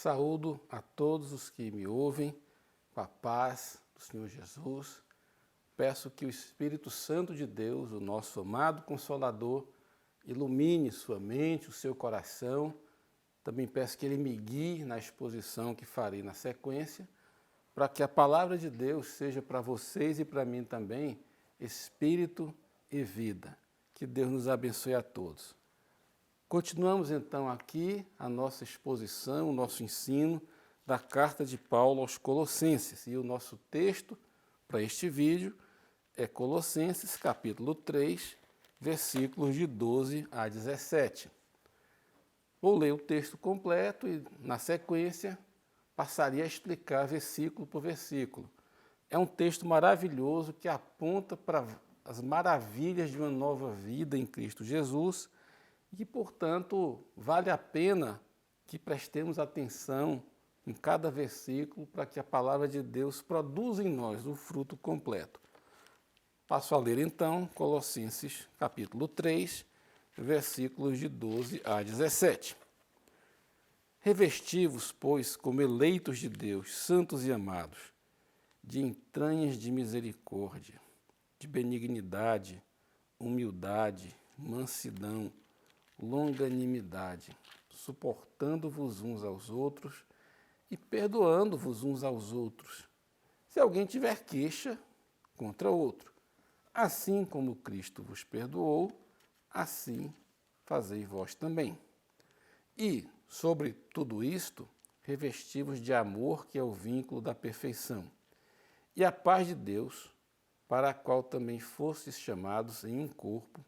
Saúdo a todos os que me ouvem com a paz do Senhor Jesus. Peço que o Espírito Santo de Deus, o nosso amado Consolador, ilumine sua mente, o seu coração. Também peço que Ele me guie na exposição que farei na sequência, para que a palavra de Deus seja para vocês e para mim também espírito e vida. Que Deus nos abençoe a todos. Continuamos então aqui a nossa exposição, o nosso ensino da carta de Paulo aos Colossenses. E o nosso texto para este vídeo é Colossenses capítulo 3, versículos de 12 a 17. Vou ler o texto completo e, na sequência, passaria a explicar versículo por versículo. É um texto maravilhoso que aponta para as maravilhas de uma nova vida em Cristo Jesus e, portanto, vale a pena que prestemos atenção em cada versículo para que a palavra de Deus produza em nós o fruto completo. Passo a ler, então, Colossenses capítulo 3, versículos de 12 a 17. Revesti-vos, pois, como eleitos de Deus, santos e amados, de entranhas de misericórdia, de benignidade, humildade, mansidão, longanimidade, suportando-vos uns aos outros e perdoando-vos uns aos outros, se alguém tiver queixa contra outro. Assim como Cristo vos perdoou, assim fazei vós também. E, sobre tudo isto, revesti-vos de amor, que é o vínculo da perfeição, e a paz de Deus, para a qual também fostes chamados em um corpo,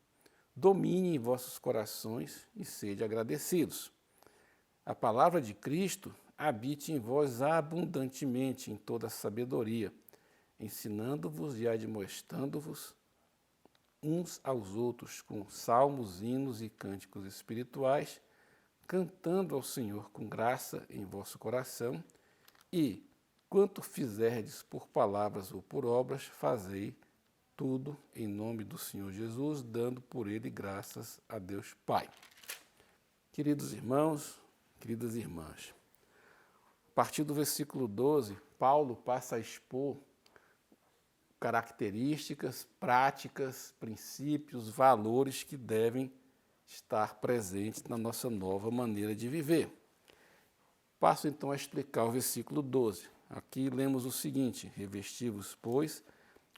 domine em vossos corações e sede agradecidos. A palavra de Cristo habite em vós abundantemente em toda sabedoria, ensinando-vos e admoestando-vos uns aos outros com salmos, hinos e cânticos espirituais, cantando ao Senhor com graça em vosso coração, e, quanto fizerdes por palavras ou por obras, fazei tudo em nome do Senhor Jesus, dando por ele graças a Deus Pai. Queridos irmãos, queridas irmãs, a partir do versículo 12, Paulo passa a expor características, práticas, princípios, valores que devem estar presentes na nossa nova maneira de viver. Passo então a explicar o versículo 12. Aqui lemos o seguinte: revesti-vos, pois,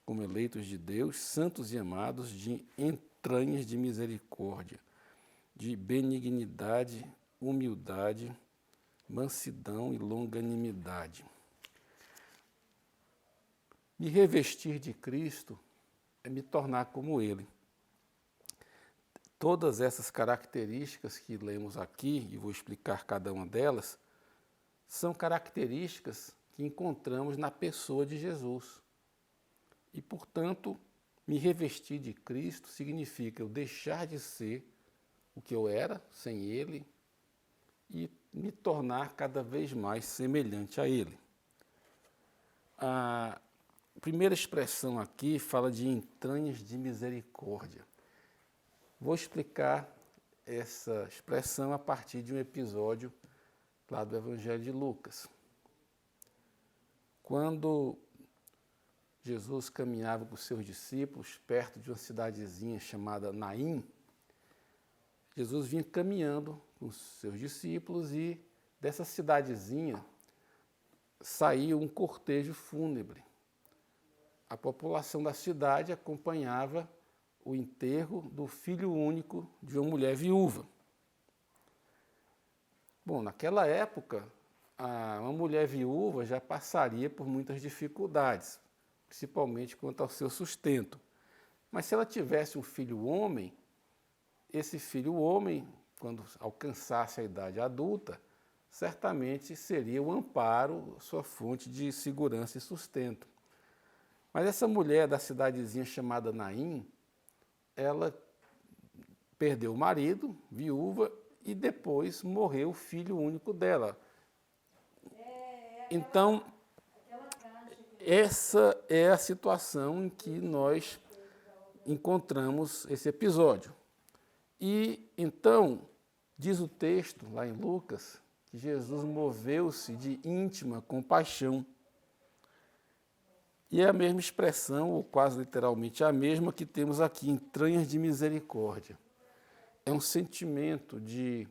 como eleitos de Deus, santos e amados, de entranhas de misericórdia, de benignidade, humildade, mansidão e longanimidade. Me revestir de Cristo é me tornar como Ele. Todas essas características que lemos aqui, e vou explicar cada uma delas, são características que encontramos na pessoa de Jesus. E, portanto, me revestir de Cristo significa eu deixar de ser o que eu era sem Ele e me tornar cada vez mais semelhante a Ele. A primeira expressão aqui fala de entranhas de misericórdia. Vou explicar essa expressão a partir de um episódio lá do Evangelho de Lucas. Quando Jesus caminhava com os seus discípulos perto de uma cidadezinha chamada Naim, Jesus vinha caminhando com os seus discípulos e dessa cidadezinha saía um cortejo fúnebre. A população da cidade acompanhava o enterro do filho único de uma mulher viúva. Bom, naquela época, uma mulher viúva já passaria por muitas dificuldades, principalmente quanto ao seu sustento. Mas se ela tivesse um filho homem, esse filho homem, quando alcançasse a idade adulta, certamente seria o amparo, sua fonte de segurança e sustento. Mas essa mulher da cidadezinha chamada Naim, ela perdeu o marido, viúva, e depois morreu o filho único dela. Então, essa é a situação em que nós encontramos esse episódio. E então, diz o texto lá em Lucas, que Jesus moveu-se de íntima compaixão. E é a mesma expressão, ou quase literalmente a mesma, que temos aqui, entranhas de misericórdia. É um sentimento de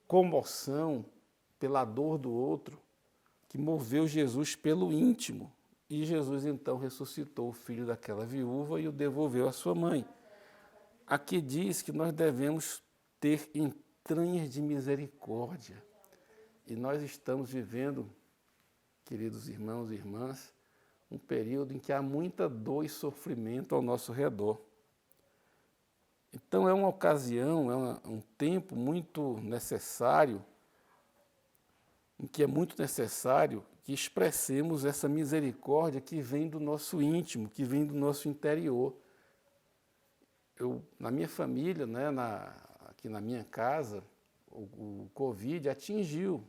comoção pela dor do outro que moveu Jesus pelo íntimo. E Jesus então ressuscitou o filho daquela viúva e o devolveu à sua mãe. Aqui diz que nós devemos ter entranhas de misericórdia. E nós estamos vivendo, queridos irmãos e irmãs, um período em que há muita dor e sofrimento ao nosso redor. Então é uma ocasião, um tempo muito necessário, em que é muito necessário que expressemos essa misericórdia que vem do nosso íntimo, que vem do nosso interior. Na minha família, né, aqui na minha casa, o Covid atingiu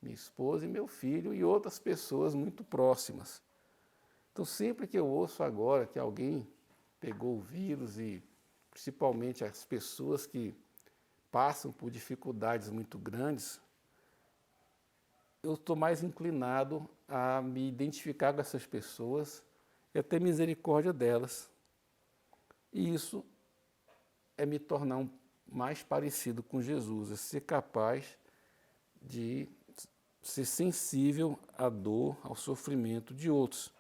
minha esposa e meu filho e outras pessoas muito próximas. Então, sempre que eu ouço agora que alguém pegou o vírus e principalmente as pessoas que passam por dificuldades muito grandes, eu estou mais inclinado a me identificar com essas pessoas e a ter misericórdia delas. E isso é me tornar mais parecido com Jesus, é ser capaz de ser sensível à dor, ao sofrimento de outros,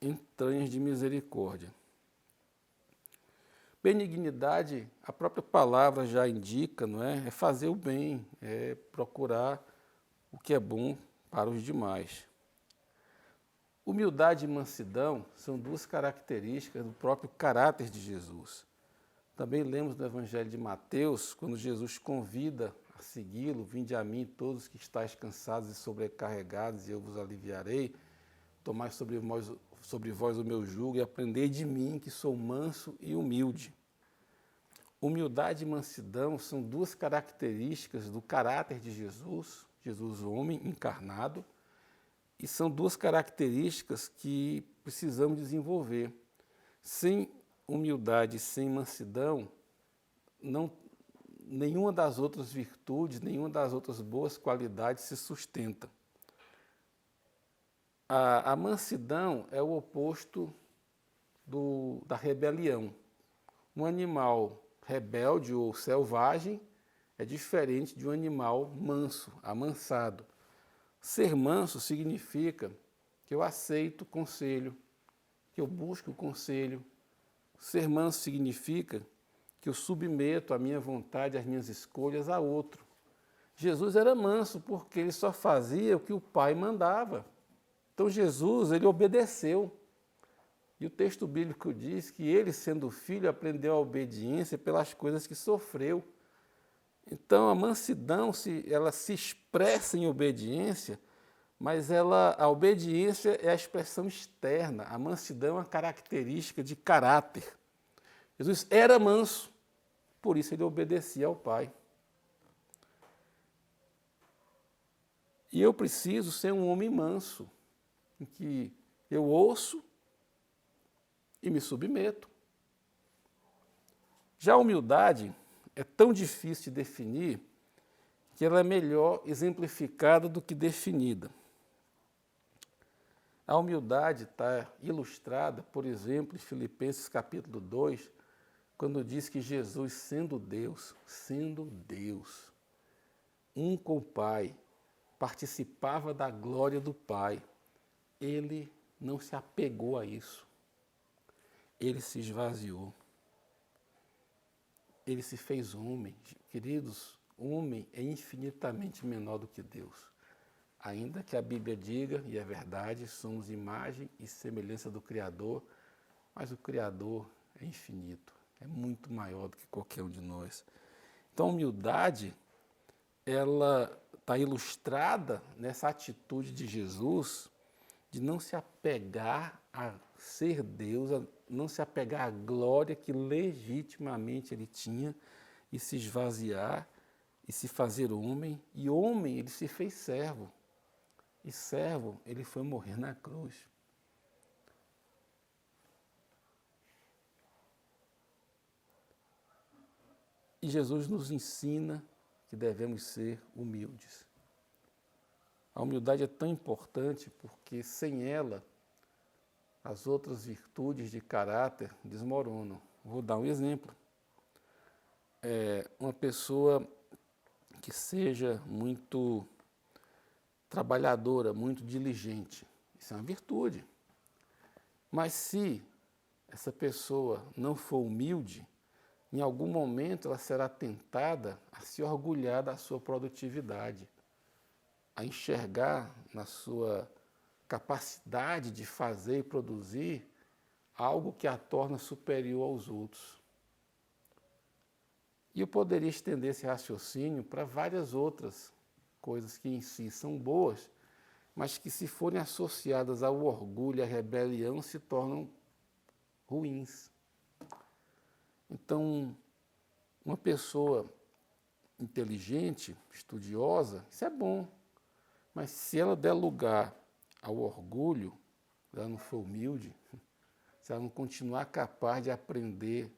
entranhas de misericórdia. Benignidade, a própria palavra já indica, não é? É fazer o bem, é procurar o que é bom para os demais. Humildade e mansidão são duas características do próprio caráter de Jesus. Também lemos no Evangelho de Mateus, quando Jesus convida a segui-lo, vinde a mim todos que estáis cansados e sobrecarregados, e eu vos aliviarei. Tomai sobre vós o meu jugo e aprendei de mim, que sou manso e humilde. Humildade e mansidão são duas características do caráter de Jesus, Jesus homem encarnado, e são duas características que precisamos desenvolver. Sem humildade e sem mansidão, nenhuma das outras virtudes, nenhuma das outras boas qualidades se sustenta. A mansidão é o oposto da rebelião. Um animal rebelde ou selvagem é diferente de um animal manso, amansado. Ser manso significa que eu aceito o conselho, que eu busco o conselho. Ser manso significa que eu submeto a minha vontade, as minhas escolhas a outro. Jesus era manso porque ele só fazia o que o Pai mandava. Então Jesus, ele obedeceu. E o texto bíblico diz que ele, sendo filho, aprendeu a obediência pelas coisas que sofreu. Então a mansidão, ela se expressa em obediência, mas a obediência é a expressão externa. A mansidão é uma característica de caráter. Jesus era manso, por isso ele obedecia ao Pai. E eu preciso ser um homem manso, em que eu ouço e me submeto. Já a humildade é tão difícil de definir que ela é melhor exemplificada do que definida. A humildade está ilustrada, por exemplo, em Filipenses capítulo 2, quando diz que Jesus, sendo Deus, um com o Pai, participava da glória do Pai. Ele não se apegou a isso. Ele se esvaziou. Ele se fez homem. Queridos, homem é infinitamente menor do que Deus. Ainda que a Bíblia diga, e é verdade, somos imagem e semelhança do Criador, mas o Criador é infinito, é muito maior do que qualquer um de nós. Então a humildade, ela está ilustrada nessa atitude de Jesus de não se apegar a ser Deus, a não se apegar à glória que legitimamente ele tinha e se esvaziar e se fazer homem. E homem, ele se fez servo. E servo, ele foi morrer na cruz. E Jesus nos ensina que devemos ser humildes. A humildade é tão importante porque sem ela as outras virtudes de caráter desmoronam. Vou dar um exemplo. Uma pessoa que seja muito trabalhadora, muito diligente, isso é uma virtude. Mas se essa pessoa não for humilde, em algum momento ela será tentada a se orgulhar da sua produtividade, a enxergar na sua capacidade de fazer e produzir algo que a torna superior aos outros. E eu poderia estender esse raciocínio para várias outras coisas que em si são boas, mas que se forem associadas ao orgulho e à rebelião se tornam ruins. Então, uma pessoa inteligente, estudiosa, isso é bom, mas se ela der lugar ao orgulho, se ela não for humilde, se ela não continuar capaz de aprender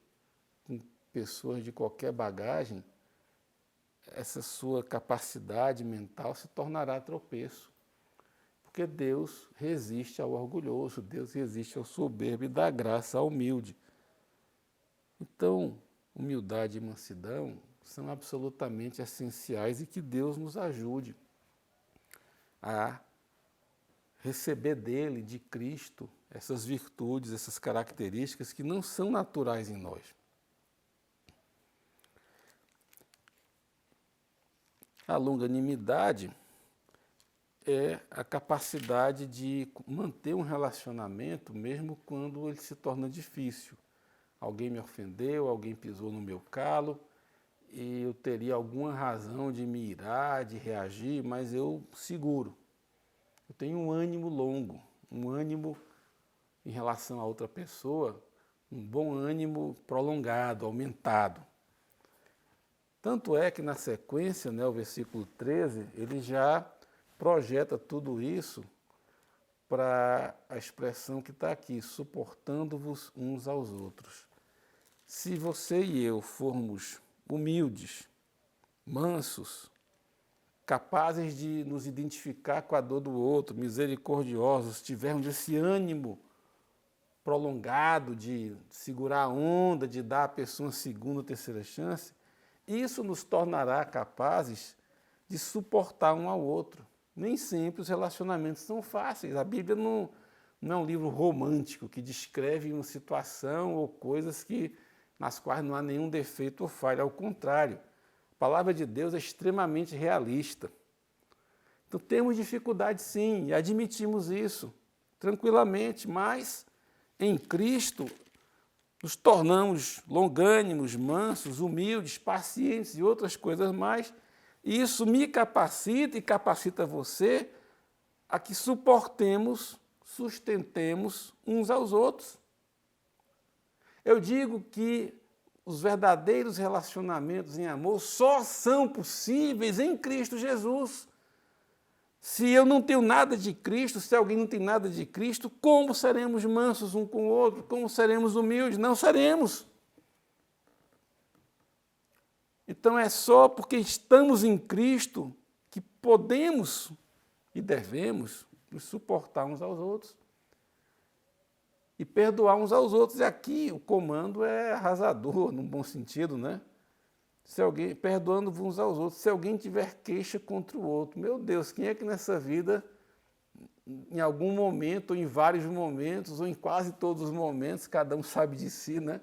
com pessoas de qualquer bagagem, essa sua capacidade mental se tornará tropeço. Porque Deus resiste ao orgulhoso, Deus resiste ao soberbo e dá graça ao humilde. Então, humildade e mansidão são absolutamente essenciais e que Deus nos ajude a receber dele, de Cristo, essas virtudes, essas características que não são naturais em nós. A longanimidade é a capacidade de manter um relacionamento mesmo quando ele se torna difícil. Alguém me ofendeu, alguém pisou no meu calo e eu teria alguma razão de me irar, de reagir, mas eu seguro. Eu tenho um ânimo longo, um ânimo em relação a outra pessoa, um bom ânimo prolongado, aumentado. Tanto é que na sequência, o versículo 13, ele já projeta tudo isso para a expressão que está aqui, suportando-vos uns aos outros. Se você e eu formos humildes, mansos, capazes de nos identificar com a dor do outro, misericordiosos, tivermos esse ânimo prolongado de segurar a onda, de dar à pessoa uma segunda ou terceira chance, isso nos tornará capazes de suportar um ao outro. Nem sempre os relacionamentos são fáceis. A Bíblia não é um livro romântico que descreve uma situação ou coisas nas quais não há nenhum defeito ou falha. Ao contrário, a palavra de Deus é extremamente realista. Então temos dificuldade sim, e admitimos isso tranquilamente, mas em Cristo nos tornamos longânimos, mansos, humildes, pacientes e outras coisas mais. E isso me capacita e capacita você a que suportemos, sustentemos uns aos outros. Eu digo que os verdadeiros relacionamentos em amor só são possíveis em Cristo Jesus. Se eu não tenho nada de Cristo, se alguém não tem nada de Cristo, como seremos mansos um com o outro? Como seremos humildes? Não seremos. Então é só porque estamos em Cristo que podemos e devemos nos suportar uns aos outros e perdoar uns aos outros. E aqui o comando é arrasador, num bom sentido, né? Se alguém, perdoando uns aos outros, se alguém tiver queixa contra o outro, meu Deus, quem é que nessa vida, em algum momento, ou em vários momentos, ou em quase todos os momentos, cada um sabe de si, né?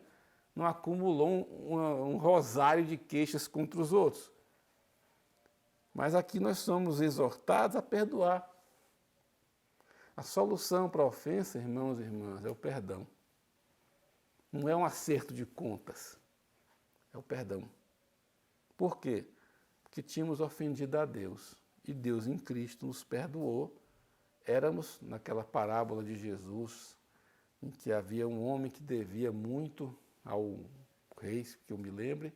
Não acumulou um rosário de queixas contra os outros. Mas aqui nós somos exortados a perdoar. A solução para a ofensa, irmãos e irmãs, é o perdão. Não é um acerto de contas, é o perdão. Por quê? Porque tínhamos ofendido a Deus e Deus em Cristo nos perdoou. Éramos, naquela parábola de Jesus, em que havia um homem que devia muito ao rei, que eu me lembre,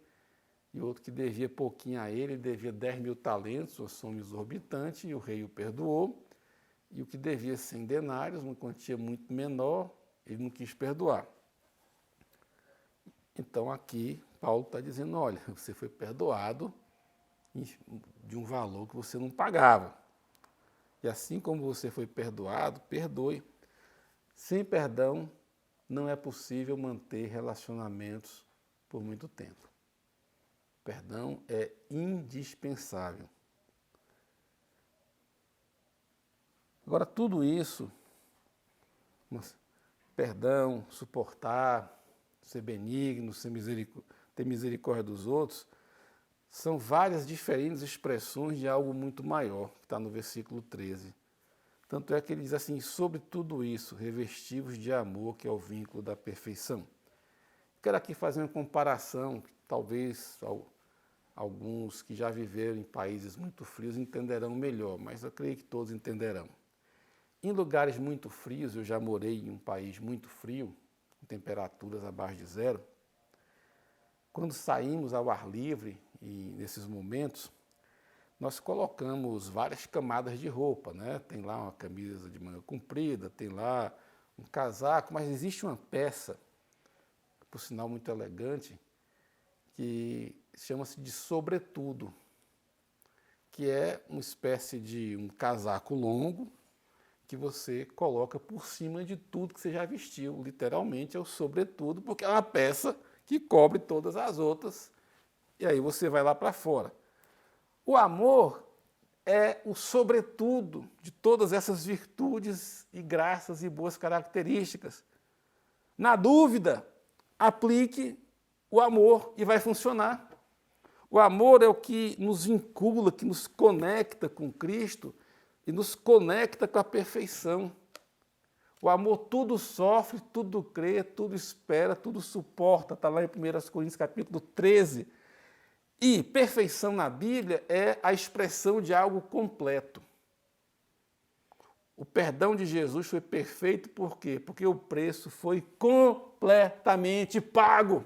e outro que devia pouquinho a ele devia 10.000 talentos, uma soma exorbitante, e o rei o perdoou. E o que devia 100 denários, uma quantia muito menor, ele não quis perdoar. Então aqui Paulo está dizendo, olha, você foi perdoado, de um valor que você não pagava. E assim como você foi perdoado, perdoe. Sem perdão, não é possível manter relacionamentos por muito tempo. Perdão é indispensável. Agora, tudo isso, perdão, suportar, ser benigno, ter misericórdia dos outros, são várias diferentes expressões de algo muito maior, que está no versículo 13. Tanto é que ele diz assim, sobre tudo isso, revestivos de amor, que é o vínculo da perfeição. Quero aqui fazer uma comparação, que talvez alguns que já viveram em países muito frios entenderão melhor, mas eu creio que todos entenderão. Em lugares muito frios, eu já morei em um país muito frio, com temperaturas abaixo de zero. Quando saímos ao ar livre, e nesses momentos, nós colocamos várias camadas de roupa, né? Tem lá uma camisa de manga comprida, tem lá um casaco, mas existe uma peça, por sinal muito elegante, que chama-se de sobretudo, que é uma espécie de um casaco longo, que você coloca por cima de tudo que você já vestiu. Literalmente é o sobretudo, porque é uma peça que cobre todas as outras, e aí você vai lá para fora. O amor é o sobretudo de todas essas virtudes e graças e boas características. Na dúvida, aplique o amor e vai funcionar. O amor é o que nos vincula, que nos conecta com Cristo, e nos conecta com a perfeição. O amor tudo sofre, tudo crê, tudo espera, tudo suporta. Está lá em 1 Coríntios capítulo 13. E perfeição na Bíblia é a expressão de algo completo. O perdão de Jesus foi perfeito por quê? Porque o preço foi completamente pago.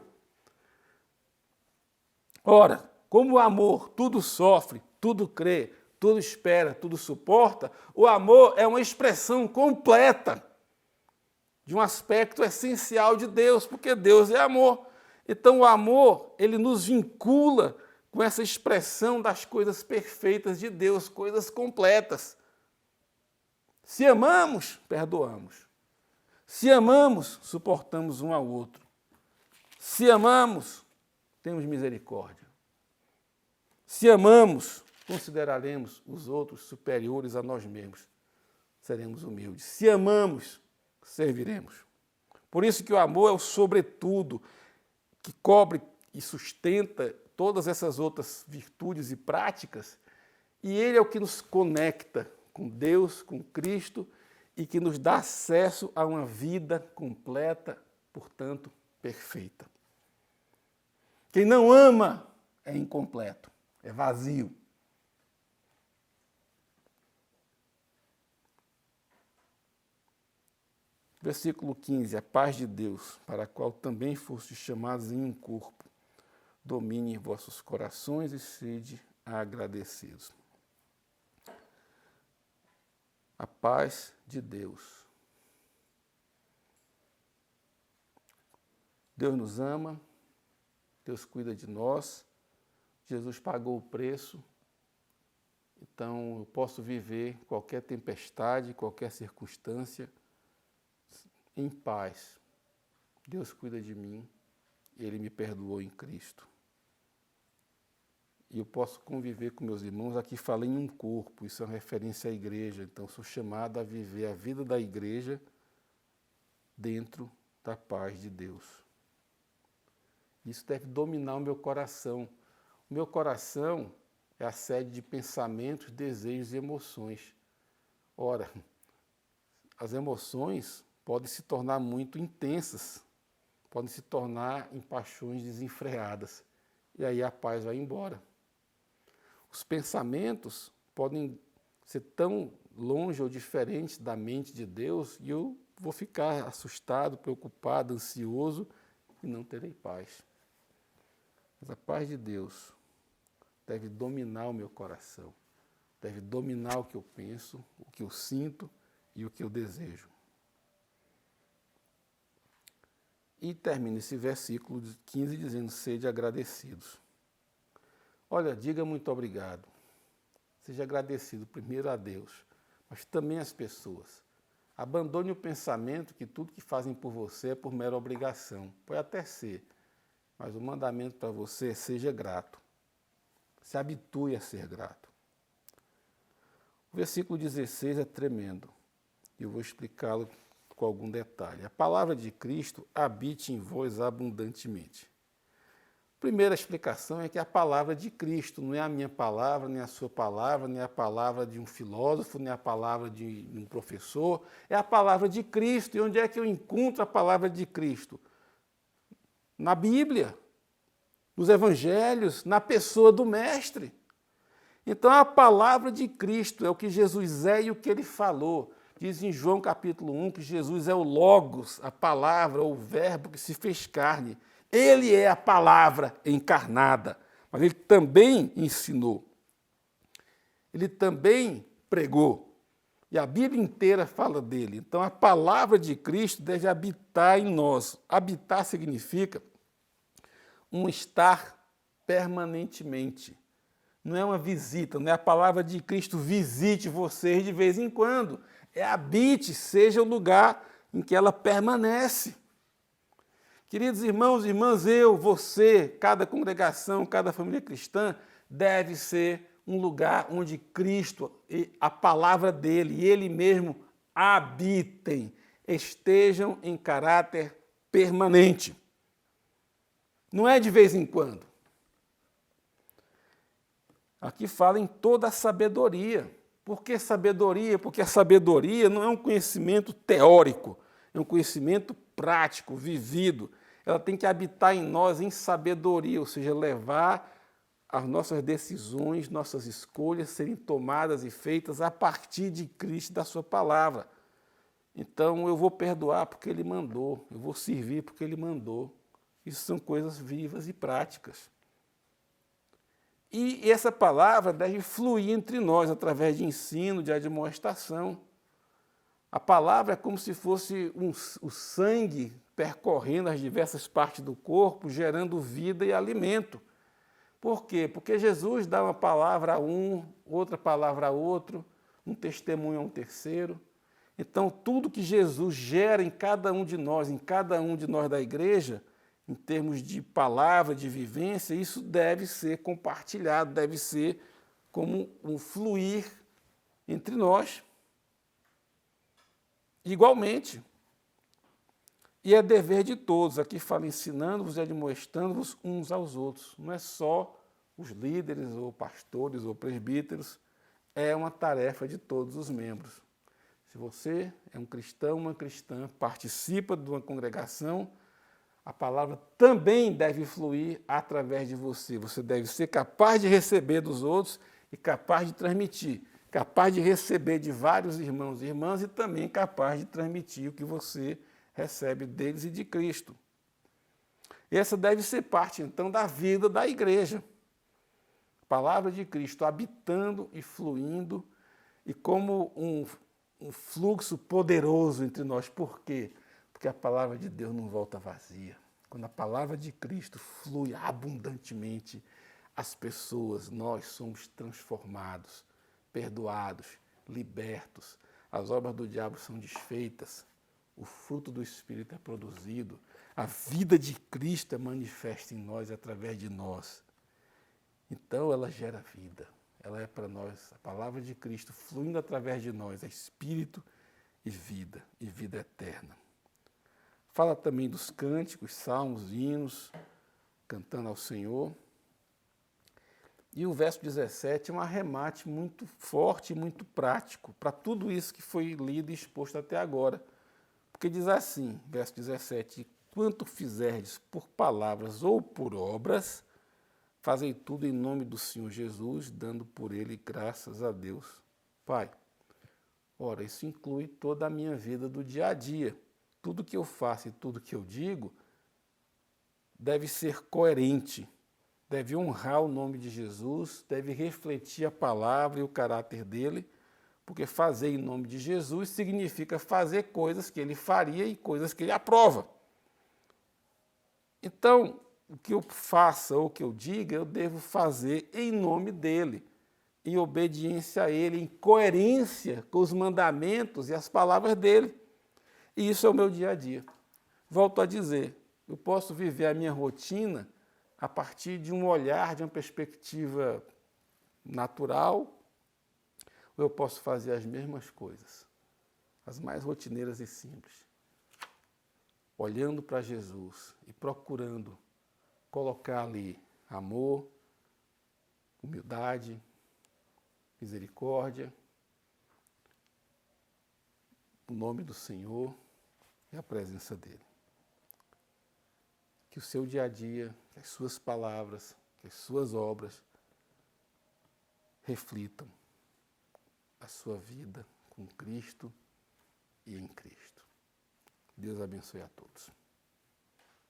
Ora, como o amor tudo sofre, tudo crê, tudo espera, tudo suporta, o amor é uma expressão completa de um aspecto essencial de Deus, porque Deus é amor. Então o amor, ele nos vincula com essa expressão das coisas perfeitas de Deus, coisas completas. Se amamos, perdoamos. Se amamos, suportamos um ao outro. Se amamos, temos misericórdia. Se amamos, consideraremos os outros superiores a nós mesmos. Seremos humildes. Se amamos, serviremos. Por isso que o amor é o sobretudo, que cobre e sustenta todas essas outras virtudes e práticas, e ele é o que nos conecta com Deus, com Cristo, e que nos dá acesso a uma vida completa, portanto, perfeita. Quem não ama é incompleto, é vazio. Versículo 15, a paz de Deus, para a qual também fostes chamados em um corpo, domine em vossos corações e sede agradecidos. A paz de Deus. Deus nos ama, Deus cuida de nós, Jesus pagou o preço, então eu posso viver qualquer tempestade, qualquer circunstância, em paz. Deus cuida de mim, Ele me perdoou em Cristo. E eu posso conviver com meus irmãos, aqui falei em um corpo, isso é uma referência à igreja, então sou chamado a viver a vida da igreja dentro da paz de Deus. Isso deve dominar o meu coração. O meu coração é a sede de pensamentos, desejos e emoções. Ora, as emoções podem se tornar muito intensas, podem se tornar em paixões desenfreadas, e aí a paz vai embora. Os pensamentos podem ser tão longe ou diferentes da mente de Deus e eu vou ficar assustado, preocupado, ansioso e não terei paz. Mas a paz de Deus deve dominar o meu coração, deve dominar o que eu penso, o que eu sinto e o que eu desejo. E termina esse versículo 15 dizendo, sede agradecidos. Olha, diga muito obrigado. Seja agradecido primeiro a Deus, mas também às pessoas. Abandone o pensamento que tudo que fazem por você é por mera obrigação. Pode até ser, mas o mandamento para você é seja grato. Se habitue a ser grato. O versículo 16 é tremendo. Eu vou explicá-lo com algum detalhe. A palavra de Cristo habite em vós abundantemente. Primeira explicação é que a palavra de Cristo não é a minha palavra, nem a sua palavra, nem a palavra de um filósofo, nem a palavra de um professor, é a palavra de Cristo. E onde é que eu encontro a palavra de Cristo? Na Bíblia, nos Evangelhos, na pessoa do Mestre. Então a palavra de Cristo é o que Jesus é e o que ele falou. Diz em João capítulo 1 que Jesus é o Logos, a palavra, o verbo que se fez carne. Ele é a palavra encarnada, mas ele também ensinou. Ele também pregou. E a Bíblia inteira fala dele. Então a palavra de Cristo deve habitar em nós. Habitar significa um estar permanentemente. Não é uma visita, não é a palavra de Cristo visite vocês de vez em quando. É habite, seja o lugar em que ela permanece. Queridos irmãos e irmãs, eu, você, cada congregação, cada família cristã deve ser um lugar onde Cristo, a palavra dele e ele mesmo habitem, estejam em caráter permanente. Não é de vez em quando. Aqui fala em toda a sabedoria. Por que sabedoria? Porque a sabedoria não é um conhecimento teórico, é um conhecimento prático, vivido. Ela tem que habitar em nós em sabedoria, ou seja, levar as nossas decisões, nossas escolhas serem tomadas e feitas a partir de Cristo e da sua palavra. Então, eu vou perdoar porque Ele mandou, eu vou servir porque Ele mandou. Isso são coisas vivas e práticas. E essa palavra deve fluir entre nós através de ensino, de admoestação. A palavra é como se fosse o sangue percorrendo as diversas partes do corpo, gerando vida e alimento. Por quê? Porque Jesus dá uma palavra a um, outra palavra a outro, um testemunho a um terceiro. Então, tudo que Jesus gera em cada um de nós da igreja, em termos de palavra, de vivência, isso deve ser compartilhado, deve ser como um fluir entre nós. Igualmente, e é dever de todos, aqui fala ensinando-vos e admoestando-vos uns aos outros, não é só os líderes ou pastores ou presbíteros, é uma tarefa de todos os membros. Se você é um cristão, uma cristã, participa de uma congregação, a palavra também deve fluir através de você. Você deve ser capaz de receber dos outros e capaz de transmitir. Capaz de receber de vários irmãos e irmãs e também capaz de transmitir o que você recebe deles e de Cristo. Essa deve ser parte, então, da vida da igreja. A palavra de Cristo habitando e fluindo e como um fluxo poderoso entre nós. Por quê? Porque a palavra de Deus não volta vazia. Quando a palavra de Cristo flui abundantemente, as pessoas, nós somos transformados, perdoados, libertos, as obras do diabo são desfeitas, o fruto do Espírito é produzido, a vida de Cristo é manifesta em nós, através de nós. Então ela gera vida, ela é para nós, a palavra de Cristo fluindo através de nós, é Espírito e vida eterna. Fala também dos cânticos, salmos, hinos, cantando ao Senhor. E o verso 17 é um arremate muito forte e muito prático para tudo isso que foi lido e exposto até agora. Porque diz assim, verso 17, quanto fizerdes por palavras ou por obras, fazei tudo em nome do Senhor Jesus, dando por ele graças a Deus, Pai. Ora, isso inclui toda a minha vida do dia a dia. Tudo que eu faço e tudo que eu digo deve ser coerente, deve honrar o nome de Jesus, deve refletir a palavra e o caráter dele, porque fazer em nome de Jesus significa fazer coisas que ele faria e coisas que ele aprova. Então, o que eu faça ou o que eu diga, eu devo fazer em nome dele, em obediência a ele, em coerência com os mandamentos e as palavras dele. E isso é o meu dia a dia. Volto a dizer, eu posso viver a minha rotina a partir de um olhar, de uma perspectiva natural, ou eu posso fazer as mesmas coisas, as mais rotineiras e simples, olhando para Jesus e procurando colocar ali amor, humildade, misericórdia, o nome do Senhor e a presença dele. Que o seu dia a dia, que as suas palavras, que as suas obras reflitam a sua vida com Cristo e em Cristo. Deus abençoe a todos.